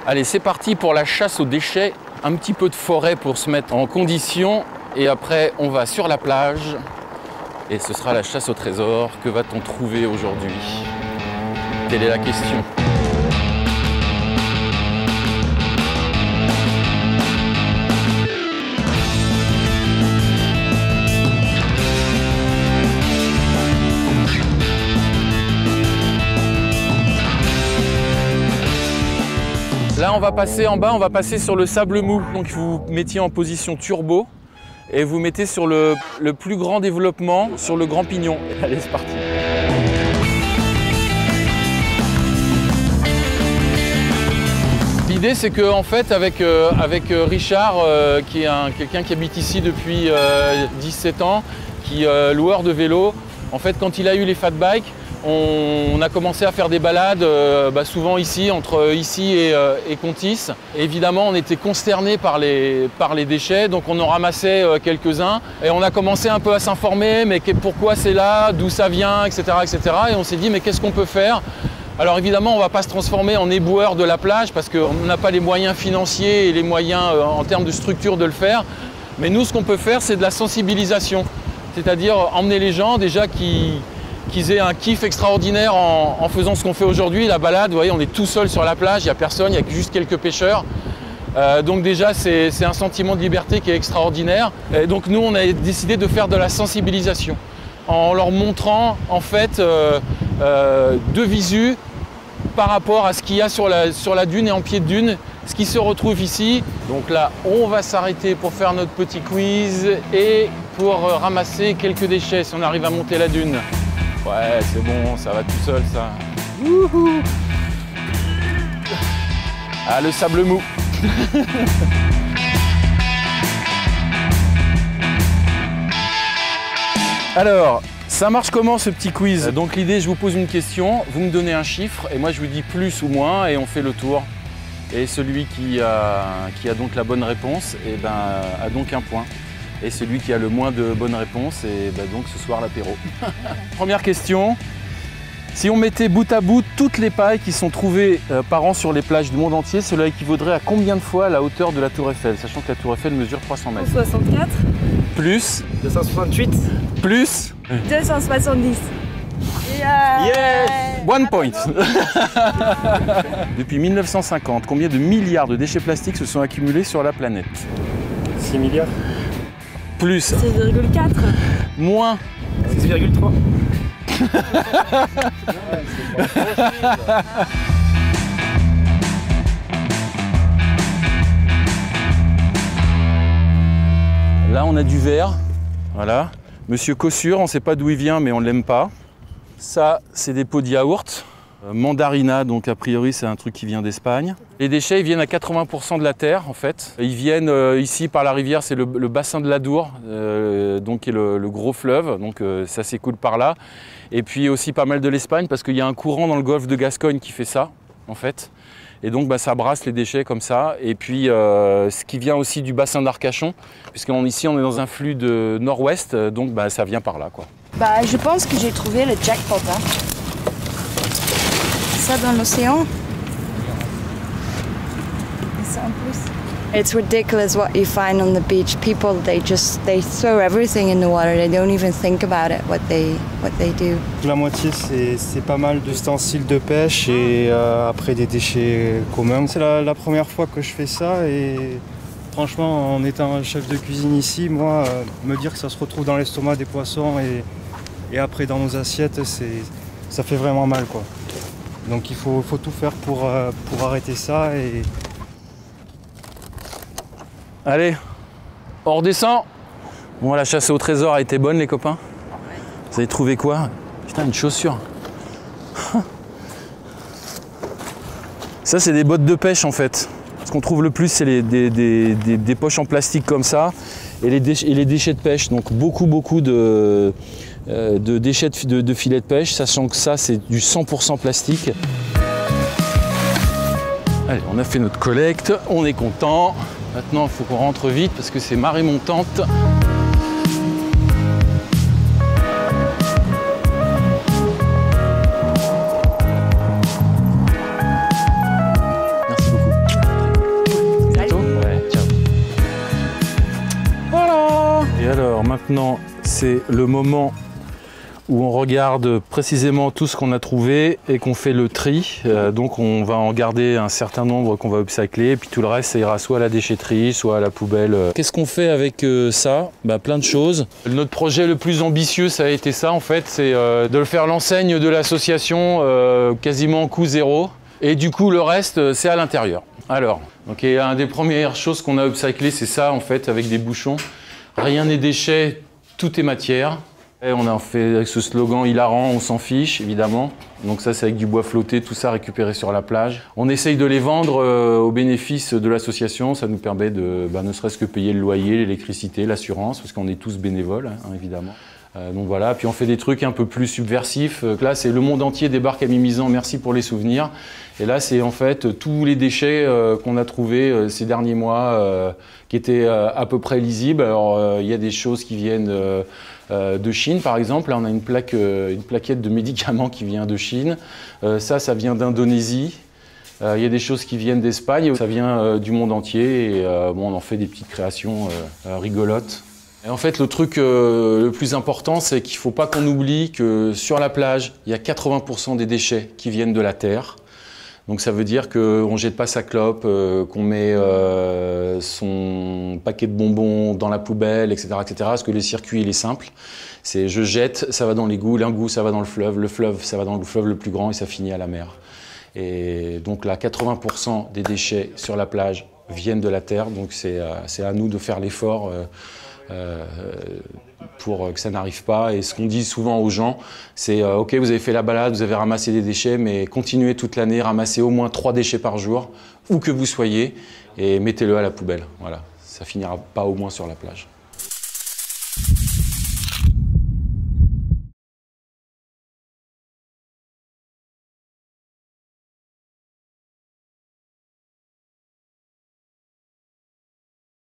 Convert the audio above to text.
Allez, c'est parti pour la chasse aux déchets. Un petit peu de forêt pour se mettre en condition. Et après, on va sur la plage. Et ce sera la chasse au trésor. Que va-t-on trouver aujourd'hui? Telle est la question. Là, on va passer en bas, on va passer sur le sable mou. Donc vous mettiez en position turbo et vous mettez sur le plus grand développement, sur le grand pignon. Allez, c'est parti. L'idée, c'est qu'en fait, avec Richard, qui est quelqu'un qui habite ici depuis 17 ans, qui est loueur de vélo, en fait, quand il a eu les fat bikes, on a commencé à faire des balades, souvent ici, entre ici et Contis. Évidemment, on était consternés par les déchets, donc on en ramassait quelques-uns. Et on a commencé un peu à s'informer, mais pourquoi c'est là, d'où ça vient, etc., etc. Et on s'est dit, mais qu'est-ce qu'on peut faire? Alors évidemment, on ne va pas se transformer en éboueur de la plage, parce qu'on n'a pas les moyens financiers et les moyens en termes de structure de le faire. Mais nous, ce qu'on peut faire, c'est de la sensibilisation. C'est-à-dire emmener les gens déjà qu'ils aient un kiff extraordinaire en faisant ce qu'on fait aujourd'hui, la balade. Vous voyez, on est tout seul sur la plage, il n'y a personne, il n'y a juste quelques pêcheurs. Donc déjà, c'est un sentiment de liberté qui est extraordinaire. Et donc nous, on a décidé de faire de la sensibilisation en leur montrant en fait de visu par rapport à ce qu'il y a sur la dune et en pied de dune, ce qui se retrouve ici. Donc là, on va s'arrêter pour faire notre petit quiz et pour ramasser quelques déchets si on arrive à monter la dune. Ouais, c'est bon, ça va tout seul, ça. Wouhou! Ah, le sable mou. Alors, ça marche comment ce petit quiz? Donc l'idée, je vous pose une question, vous me donnez un chiffre et moi je vous dis plus ou moins et on fait le tour. Et celui qui a donc la bonne réponse a donc un point. Et celui qui a le moins de bonnes réponses, donc ce soir l'apéro. Première question. Si on mettait bout à bout toutes les pailles qui sont trouvées par an sur les plages du monde entier, cela équivaudrait à combien de fois la hauteur de la Tour Eiffel, sachant que la Tour Eiffel mesure 300 mètres? 164. Plus. 268. Plus. 270. Yes! One point. Depuis 1950, combien de milliards de déchets plastiques se sont accumulés sur la planète? 6 milliards. Plus. 6,4. Moins. 6,3. Là, on a du verre. Voilà. Monsieur Cossure, on ne sait pas d'où il vient, mais on ne l'aime pas. Ça, c'est des pots de yaourt. Mandarina, donc a priori, c'est un truc qui vient d'Espagne. Les déchets, ils viennent à 80% de la terre, en fait. Ils viennent ici par la rivière, c'est le bassin de l'Adour, donc qui est le gros fleuve, donc ça s'écoule par là. Et puis aussi pas mal de l'Espagne, parce qu'il y a un courant dans le golfe de Gascogne qui fait ça, en fait. Et donc ça brasse les déchets comme ça. Et puis ce qui vient aussi du bassin d'Arcachon, puisqu'ici on est dans un flux de nord-ouest, donc ça vient par là, quoi. Je pense que j'ai trouvé le jackpot. Hein. Ça dans l'océan. Et ça en plus. It's ridiculous what you find on the beach. People, they throw everything in the water. They don't even think about it, what they do. La moitié, c'est pas mal d'ustensiles de pêche et après des déchets communs. C'est la première fois que je fais ça et franchement, en étant chef de cuisine ici, moi, me dire que ça se retrouve dans l'estomac des poissons et après dans nos assiettes, ça fait vraiment mal, quoi. Donc il faut tout faire pour arrêter ça. Allez, on redescend. Bon, la chasse au trésor a été bonne, les copains. Vous avez trouvé quoi? Putain, une chaussure. Ça, c'est des bottes de pêche, en fait. Ce qu'on trouve le plus, c'est des poches en plastique comme ça et les déchets de pêche. Donc beaucoup de déchets de filets de pêche, sachant que ça, c'est du 100% plastique. Allez, on a fait notre collecte, on est content. Maintenant, il faut qu'on rentre vite parce que c'est marée montante. Merci beaucoup. maintenant, c'est le moment où on regarde précisément tout ce qu'on a trouvé et qu'on fait le tri. Donc on va en garder un certain nombre qu'on va upcycler, et puis tout le reste, ça ira soit à la déchetterie, soit à la poubelle. Qu'est-ce qu'on fait avec ça? Plein de choses. Notre projet le plus ambitieux, ça a été ça en fait, c'est de faire l'enseigne de l'association quasiment coût zéro. Et du coup, le reste, c'est à l'intérieur. Alors, une des premières choses qu'on a upcyclé, c'est ça en fait, avec des bouchons. Rien n'est déchet, tout est matière. Et on a fait avec ce slogan hilarant, on s'en fiche évidemment. Donc ça c'est avec du bois flotté, tout ça récupéré sur la plage. On essaye de les vendre au bénéfice de l'association, ça nous permet de ne serait-ce que payer le loyer, l'électricité, l'assurance, parce qu'on est tous bénévoles évidemment. Donc voilà, puis on fait des trucs un peu plus subversifs. Là c'est le monde entier débarque à Mimizan, merci pour les souvenirs. Et là c'est en fait tous les déchets qu'on a trouvés ces derniers mois qui étaient à peu près lisibles. Alors il y a des choses qui viennent de Chine par exemple. Là on a une plaquette de médicaments qui vient de Chine. Ça vient d'Indonésie. Il y a des choses qui viennent d'Espagne. Ça vient du monde entier et on en fait des petites créations rigolotes. Et en fait, le truc le plus important, c'est qu'il ne faut pas qu'on oublie que sur la plage, il y a 80% des déchets qui viennent de la terre. Donc ça veut dire qu'on ne jette pas sa clope, qu'on met son paquet de bonbons dans la poubelle, etc., etc. Parce que le circuit, il est simple. C'est je jette, ça va dans l'égout, l'égout, ça va dans le fleuve, ça va dans le fleuve le plus grand et ça finit à la mer. Et donc là, 80% des déchets sur la plage viennent de la terre. Donc c'est à nous de faire l'effort pour que ça n'arrive pas. Et ce qu'on dit souvent aux gens, c'est ok, vous avez fait la balade, vous avez ramassé des déchets, mais continuez toute l'année, ramassez au moins 3 déchets par jour, où que vous soyez, et mettez-le à la poubelle. Voilà, ça finira pas au moins sur la plage.